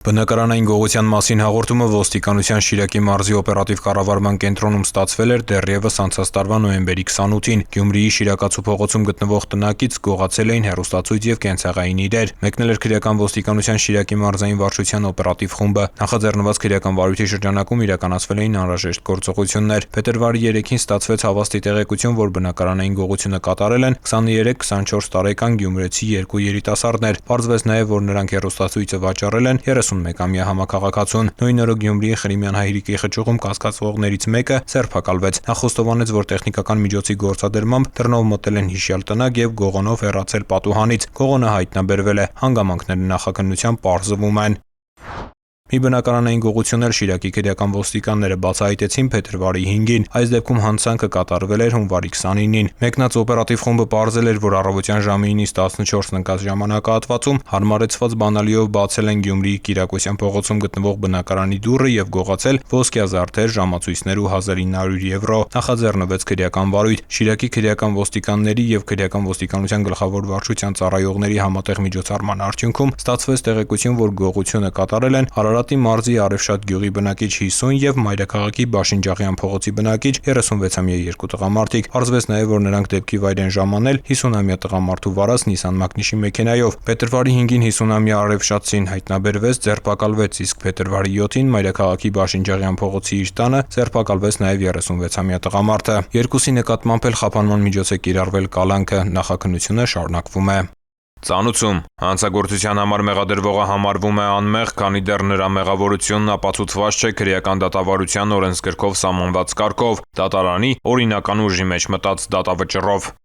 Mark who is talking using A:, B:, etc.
A: Բնակարանային գողության մասին հաղորդումը ոստիկանության Շիրակի մարզի օպերատիվ կառավարման կենտրոնում ստացվել էր դեռևս անցած տարվա նոյեմբերի 28-ին։ Գյումրիի Շիրակացու փողոցում գտնվող տնակից գողացել էին հեռուստացույց եւ կենցաղային իրեր։ Մեկնել էր քրեական ոստիկանության Շիրակի մարզային վարչության օպերատիվ խումբը։ Նախաձեռնված քրեական վարույթի շրջանակում իրականացվել էին անհրաժեշտ գործողություններ։ Փետրվարի 3-ին ստացվեց հավաստի տեղեկություն, որ բնակարանային գողությունը կատարել են 23-24 տարեկան գյումրեցի երկու երիտասարդներ։ Պարզվեց նաեւ, որ նրանք հեռուստացույցը վաճառել են 31-ամյա համակարգացուն։ Նույն օրը Գյումրիի Խրիմյան Հայրիկի խճուղում կասկածվողներից մեկը ձերբակալվեց։ Նա խոստովանեց, որ տեխնիկական միջոցի գործադրմամբ դռնով մտել են հիշյալ տնակ եւ գողոնով հեռացել պատուհանից։ Գողոնը հայտնաբերվել է։ Հանգամանքները նախաքննությամբ պարզվում են։ Մի բնակարանային գողություն էլ Շիրակի քրեական ոստիկանները բացահայտեցին փետրվարի 5-ին։ Այս դեպքում հանցանքը կատարվել էր հունվարի 29-ին։ Մեկնած օպերատիվ խումբը պարզել էր, որ առավոտյան ժամը 9-ից 14 ընկած ժամանակահատվածում հարմարեցված բանալիով բացել են Գյումրիի Կիրակոսյան փողոցում գտնվող բնակարանի դուռը եւ գողացել ոսկյա զարդեր, ժամացույցներ ու 1900 եվրո։ Նախաձեռնվեց քրեական վարույթ։ Շիրակի քրեական ոստիկանների եւ քրեական ոստիկանության գլխավոր վարչության ծառայողների համատեղ միջոցառման արդյունքում ստացվեց տեղեկություն, որ գողությունը կատարել են Արարատի մարզի Արևշատ գյուղի բնակիչ 50 եւ Մայրաքաղաքի Բաշինջաղյան փողոցի բնակիչ 36-ամյա երկու տղամարդիկ։ Պարզվեց նաեւ, որ նրանք դեպքի վայր են ժամանել 50-ամյա տղամարդու վարած Nissan Magnich-ի մեքենայով։ Փետրվարի 5-ին 50-ամյա Արևշատցին հայտնաբերվեց, ձերբակալվեց, իսկ փետրվարի 7-ին Մայրաքաղաքի Բաշինջաղյան փողոցի իր տանը ձերբակալվեց նաեւ 36-ամյա տղամարդը։ Երկուսի նկատմամբ էլ խափանման միջոց է կիրառվել կալանքը։ Նախաքննությունը շարունակվում է։ Ծանուցում հանցագործության համար մեղադրվողը համարվում է անմեղ, քանի դեռ նրա մեղավորությունն ապացուցված չէ քրեական դատավարության օրենսգրքով սահմանված կարգով՝ դատարանի օրինական ուժի մեջ մտած դատավճռով։